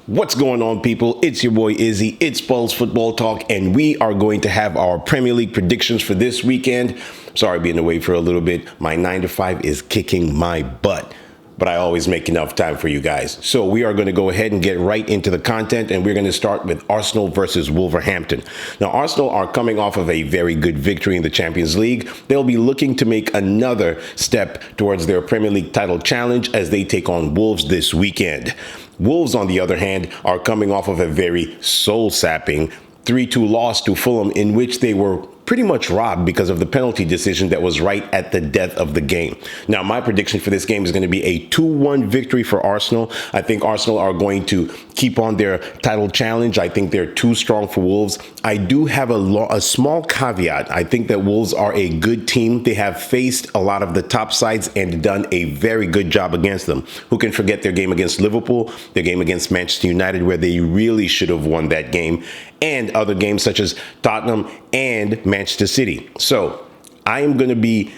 What's going on, people? It's your boy Izzy. It's Pulse Football Talk, and we are going to have our Premier League predictions for this weekend. Sorry being away for a little bit. My 9 to 5 is kicking my butt, but I always make enough time for you guys. So we are going to go ahead and get right into the content, and we're going to start with Arsenal versus Wolverhampton. Now, Arsenal are coming off of a very good victory in the Champions League. They'll be looking to make another step towards their Premier League title challenge as they take on Wolves this weekend. Wolves, on the other hand, are coming off of a very soul-sapping 3-2 loss to Fulham, in which they were pretty much robbed because of the penalty decision that was right at the death of the game. Now, my prediction for this game is going to be a 2-1 victory for Arsenal. I think Arsenal are going to keep on their title challenge. I think they're too strong for Wolves. I do have a small caveat. I think that Wolves are a good team. They have faced a lot of the top sides and done a very good job against them. Who can forget their game against Liverpool, their game against Manchester United, where they really should have won that game, and other games such as Tottenham and Manchester City. So I am going to be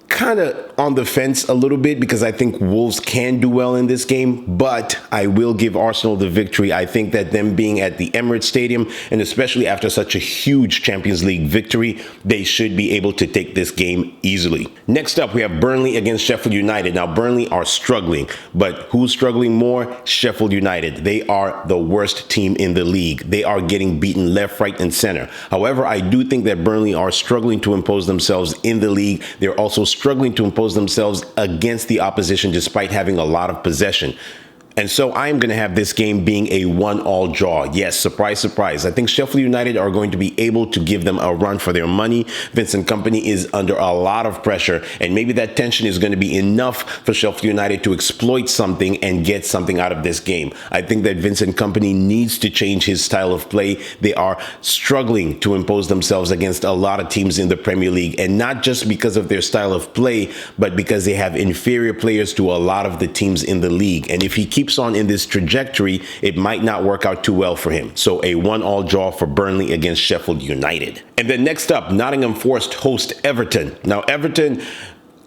kind of on the fence a little bit because I think Wolves can do well in this game, but I will give Arsenal the victory. I think that them being at the Emirates Stadium, and especially after such a huge Champions League victory, they should be able to take this game easily. Next up, we have Burnley against Sheffield United. Now, Burnley are struggling, but who's struggling more? Sheffield United. They are the worst team in the league. They are getting beaten left, right, and center. However, I do think that Burnley are struggling to impose themselves in the league. They're also struggling to impose themselves against the opposition despite having a lot of possession. And so I am going to have this game being a 1-all draw. Yes, surprise, surprise. I think Sheffield United are going to be able to give them a run for their money. Vincent Kompany is under a lot of pressure, and maybe that tension is going to be enough for Sheffield United to exploit something and get something out of this game. I think that Vincent Kompany needs to change his style of play. They are struggling to impose themselves against a lot of teams in the Premier League, and not just because of their style of play, but because they have inferior players to a lot of the teams in the league. And if he keeps on in this trajectory, it might not work out too well for him. So a 1-all draw for Burnley against Sheffield United. And then next up, Nottingham Forest host Everton. Now, Everton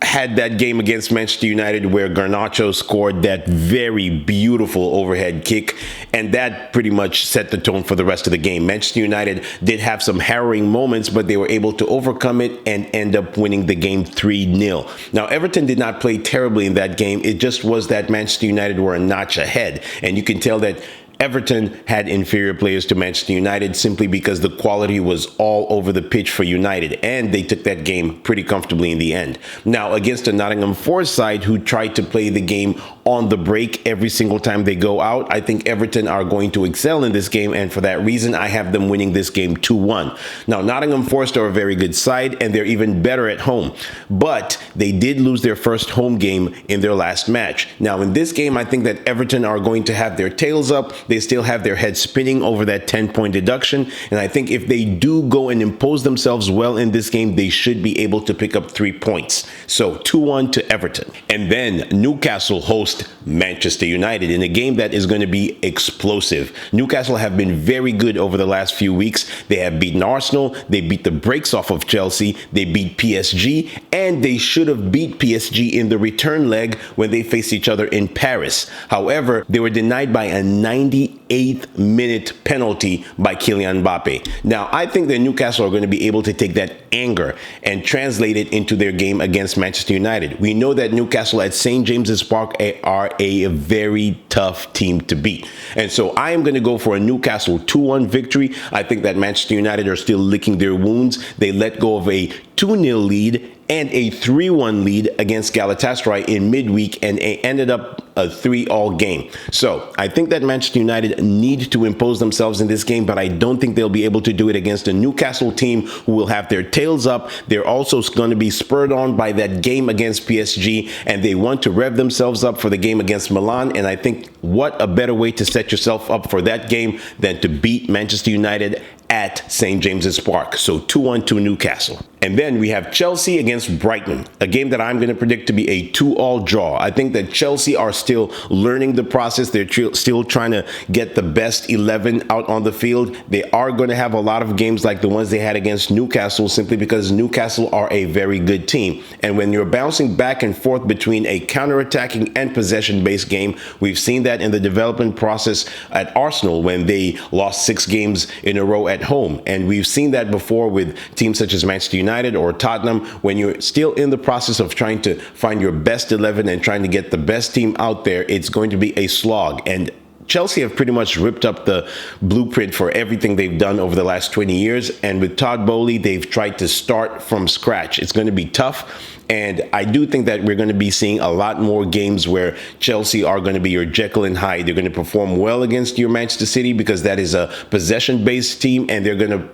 had that game against Manchester United where Garnacho scored that very beautiful overhead kick, and that pretty much set the tone for the rest of the game. Manchester United did have some harrowing moments, but they were able to overcome it and end up winning the game 3-0. Now, Everton did not play terribly in that game. It just was that Manchester United were a notch ahead, and you can tell that Everton had inferior players to Manchester United simply because the quality was all over the pitch for United, and they took that game pretty comfortably in the end. Now, against a Nottingham Forest side who tried to play the game on the break every single time they go out, I think Everton are going to excel in this game, and for that reason, I have them winning this game 2-1. Now, Nottingham Forest are a very good side, and they're even better at home, but they did lose their first home game in their last match. Now, in this game, I think that Everton are going to have their tails up. They still have their head spinning over that 10-point deduction. And I think if they do go and impose themselves well in this game, they should be able to pick up 3 points. So 2-1 to Everton. And then Newcastle host Manchester United in a game that is going to be explosive. Newcastle have been very good over the last few weeks. They have beaten Arsenal. They beat the brakes off of Chelsea. They beat PSG. And they should have beat PSG in the return leg when they faced each other in Paris. However, they were denied by a 98th minute penalty by Kylian Mbappe. Now, I think that Newcastle are going to be able to take that anger and translate it into their game against Manchester United. We know that Newcastle at St. James's Park are a very tough team to beat. And so I am going to go for a Newcastle 2-1 victory. I think that Manchester United are still licking their wounds. They let go of a 2-0 lead and a 3-1 lead against Galatasaray in midweek, and it ended up a 3-all game. So I think that Manchester United need to impose themselves in this game, but I don't think they'll be able to do it against a Newcastle team who will have their tails up. They're also going to be spurred on by that game against PSG, and they want to rev themselves up for the game against Milan. And I think what a better way to set yourself up for that game than to beat Manchester United at St. James's Park. So 2-1 to Newcastle. And then we have Chelsea against Brighton, a game that I'm going to predict to be a 2-all draw. I think that Chelsea are still learning the process. They're still trying to get the best 11 out on the field. They are going to have a lot of games like the ones they had against Newcastle, simply because Newcastle are a very good team. And when you're bouncing back and forth between a counterattacking and possession-based game, we've seen that in the development process at Arsenal when they lost 6 games in a row at home. And we've seen that before with teams such as Manchester United or Tottenham. When you're still in the process of trying to find your best 11 and trying to get the best team out there, it's going to be a slog. And Chelsea have pretty much ripped up the blueprint for everything they've done over the last 20 years. And with Todd Bowley, they've tried to start from scratch. It's going to be tough. And I do think that we're going to be seeing a lot more games where Chelsea are going to be your Jekyll and Hyde. They're going to perform well against your Manchester City because that is a possession-based team, and they're going to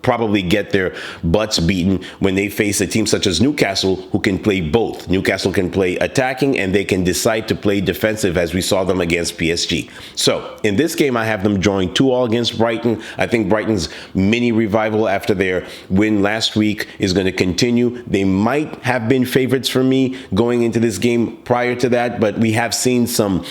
probably get their butts beaten when they face a team such as Newcastle, who can play both. Newcastle can play attacking and they can decide to play defensive, as we saw them against PSG. So in this game, I have them drawing 2-2 against Brighton. I think Brighton's mini revival after their win last week is going to continue. They might have been favorites for me going into this game prior to that, but we have seen some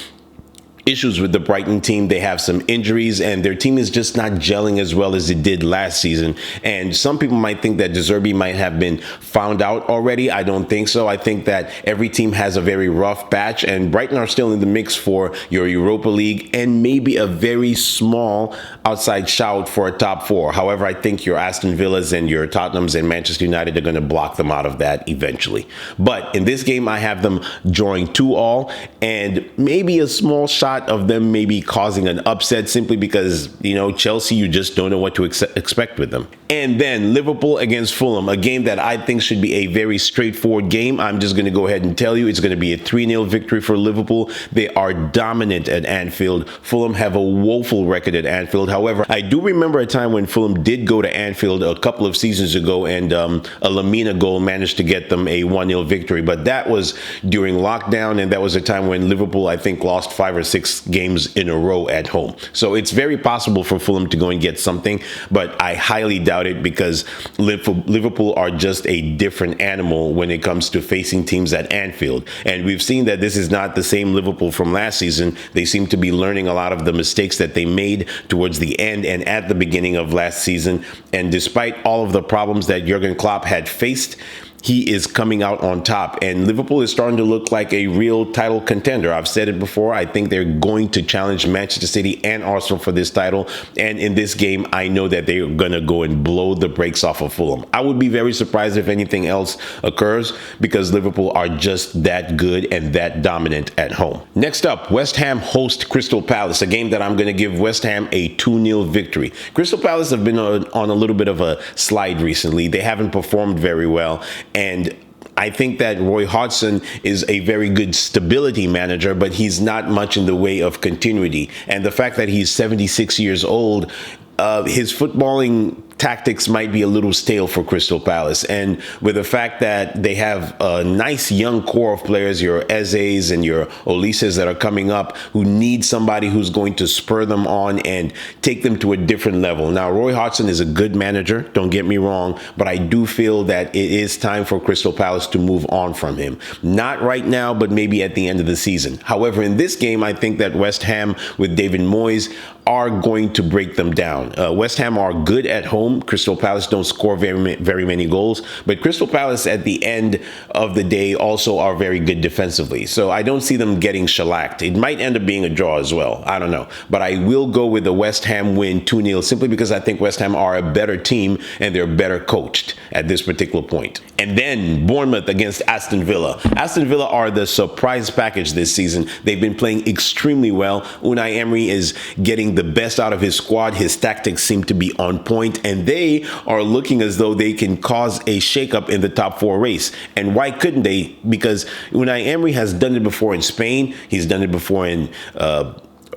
issues with the Brighton team. They have some injuries and their team is just not gelling as well as it did last season. And some people might think that De Zerbi might have been found out already. I don't think so. I think that every team has a very rough patch, and Brighton are still in the mix for your Europa League and maybe a very small outside shout for a top 4. However, I think your Aston Villas and your Tottenhams and Manchester United are going to block them out of that eventually. But in this game, I have them drawing 2-2 and maybe a small shot of them maybe causing an upset, simply because, Chelsea, you just don't know what to expect with them. And then Liverpool against Fulham, a game that I think should be a very straightforward game. I'm just going to go ahead and tell you it's going to be a 3-0 victory for Liverpool. They are dominant at Anfield. Fulham have a woeful record at Anfield. However, I do remember a time when Fulham did go to Anfield a couple of seasons ago, and a Lamina goal managed to get them a 1-0 victory. But that was during lockdown, and that was a time when Liverpool, I think, lost 5 or 6 games in a row at home. So it's very possible for Fulham to go and get something, but I highly doubt it because Liverpool are just a different animal when it comes to facing teams at Anfield. And we've seen that this is not the same Liverpool from last season. They seem to be learning a lot of the mistakes that they made towards the end and at the beginning of last season. And despite all of the problems that Jurgen Klopp had faced, he is coming out on top, and Liverpool is starting to look like a real title contender. I've said it before. I think they're going to challenge Manchester City and Arsenal for this title. And in this game, I know that they're going to go and blow the brakes off of Fulham. I would be very surprised if anything else occurs because Liverpool are just that good and that dominant at home. Next up, West Ham host Crystal Palace, a game that I'm going to give West Ham a 2-0 victory. Crystal Palace have been on a little bit of a slide recently. They haven't performed very well. And I think that Roy Hodgson is a very good stability manager, but he's not much in the way of continuity. And the fact that he's 76 years old, his footballing tactics might be a little stale for Crystal Palace. And with the fact that they have a nice young core of players, your Ezes and your Olises that are coming up, who need somebody who's going to spur them on and take them to a different level. Now, Roy Hodgson is a good manager, don't get me wrong, but I do feel that it is time for Crystal Palace to move on from him. Not right now, but maybe at the end of the season. However, in this game, I think that West Ham with David Moyes are going to break them down. West Ham are good at home. Crystal Palace don't score very many goals, but Crystal Palace at the end of the day also are very good defensively. So I don't see them getting shellacked. It might end up being a draw as well. I don't know. But I will go with the West Ham win 2-0 simply because I think West Ham are a better team and they're better coached at this particular point. And then Bournemouth against Aston Villa. Aston Villa are the surprise package this season. They've been playing extremely well. Unai Emery is getting the best out of his squad. His tactics seem to be on point, and they are looking as though they can cause a shakeup in the top 4 race. And why couldn't they? Because Unai Emery has done it before in Spain. He's done it before in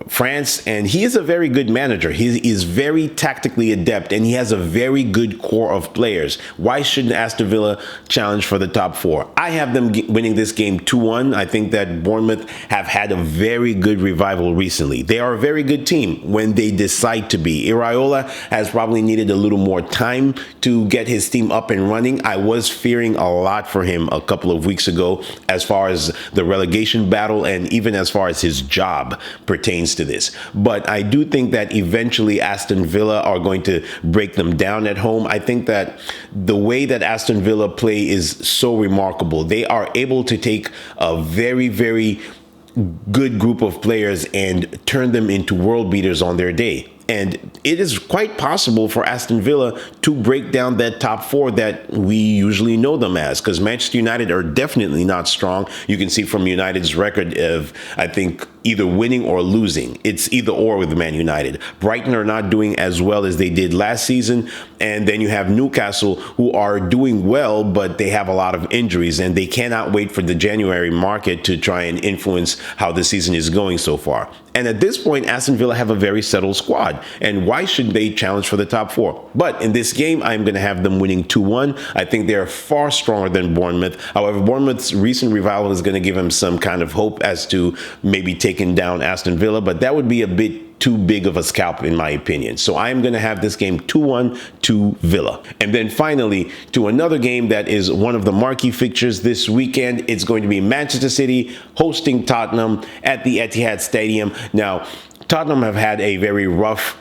France, and he is a very good manager. He is very tactically adept, and he has a very good core of players. Why shouldn't Aston Villa challenge for the top four? I have them winning this game 2-1. I think that Bournemouth have had a very good revival recently. They are a very good team when they decide to be. Iraola has probably needed a little more time to get his team up and running. I was fearing a lot for him a couple of weeks ago as far as the relegation battle and even as far as his job pertains to this. But I do think that eventually Aston Villa are going to break them down at home. I think that the way that Aston Villa play is so remarkable. They are able to take a very, very good group of players and turn them into world beaters on their day. And it is quite possible for Aston Villa to break down that top four that we usually know them as, because Manchester United are definitely not strong. You can see from United's record of, I think, either winning or losing. It's either or with Man United. Brighton are not doing as well as they did last season. And then you have Newcastle, who are doing well, but they have a lot of injuries, and they cannot wait for the January market to try and influence how the season is going so far. And at this point, Aston Villa have a very settled squad. And why should they challenge for the top four? But in this game, I'm going to have them winning 2-1. I think they're far stronger than Bournemouth. However, Bournemouth's recent revival is going to give them some kind of hope as to maybe taking down Aston Villa. But that would be a bit too big of a scalp, in my opinion. So I'm going to have this game 2-1 to Villa. And then finally, to another game that is one of the marquee fixtures this weekend. It's going to be Manchester City hosting Tottenham at the Etihad Stadium. Now, Tottenham have had a very rough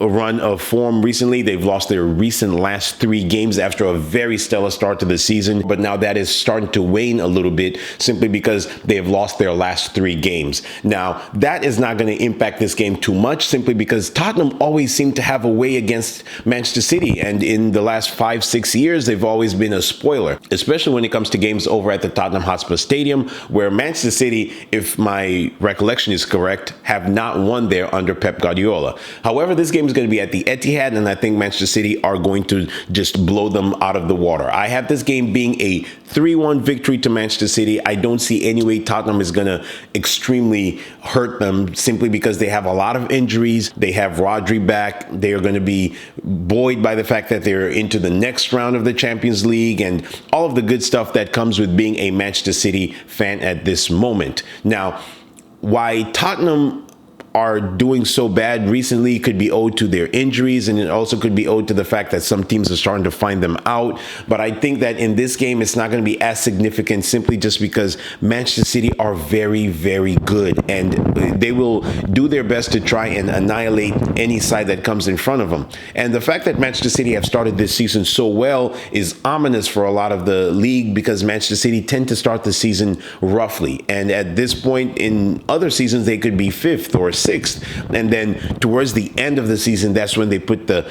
run of form recently. They've lost their recent last 3 games after a very stellar start to the season, but now that is starting to wane a little bit simply because they have lost their last 3 games. Now, that is not going to impact this game too much simply because Tottenham always seem to have a way against Manchester City, and in the last 5-6 years, they've always been a spoiler, especially when it comes to games over at the Tottenham Hotspur Stadium, where Manchester City, if my recollection is correct, have not won there under Pep Guardiola. However, this game is going to be at the Etihad, and I think Manchester City are going to just blow them out of the water. I have this game being a 3-1 victory to Manchester City. I don't see any way Tottenham is going to extremely hurt them simply because they have a lot of injuries. They have Rodri back. They are going to be buoyed by the fact that they're into the next round of the Champions League and all of the good stuff that comes with being a Manchester City fan at this moment. Now, why Tottenham are doing so bad recently could be owed to their injuries, and it also could be owed to the fact that some teams are starting to find them out. But I think that in this game, it's not going to be as significant simply just because Manchester City are very, very good, and they will do their best to try and annihilate any side that comes in front of them. And the fact that Manchester City have started this season so well is ominous for a lot of the league because Manchester City tend to start the season roughly. And at this point in other seasons, they could be 5th or 6th, and then towards the end of the season, that's when they put the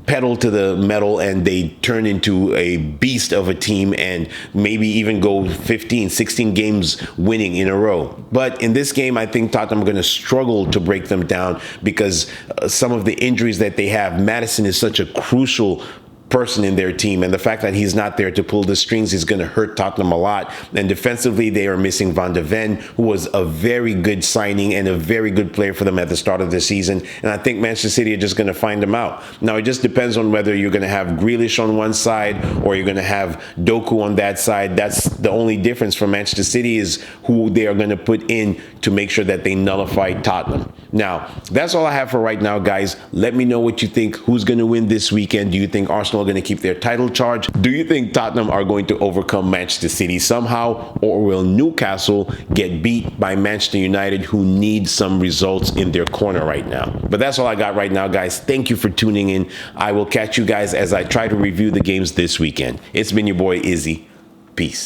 pedal to the metal and they turn into a beast of a team and maybe even go 15, 16 games winning in a row. But in this game, I think Tottenham are going to struggle to break them down because some of the injuries that they have. Maddison is such a crucial person in their team, and the fact that he's not there to pull the strings is going to hurt Tottenham a lot. And defensively, they are missing Van de Ven, who was a very good signing and a very good player for them at the start of the season. And I think Manchester City are just going to find them out. Now, it just depends on whether you're going to have Grealish on one side or you're going to have Doku on that side. That's the only difference for Manchester City, is who they are going to put in to make sure that they nullify Tottenham. Now, that's all I have for right now, guys. Let me know what you think. Who's going to win this weekend? Do you think Arsenal are going to keep their title charge? Do you think Tottenham are going to overcome Manchester City somehow? Or will Newcastle get beat by Manchester United, who need some results in their corner right now? But that's all I got right now, guys. Thank you for tuning in. I will catch you guys as I try to review the games this weekend. It's been your boy, Izzy. Peace.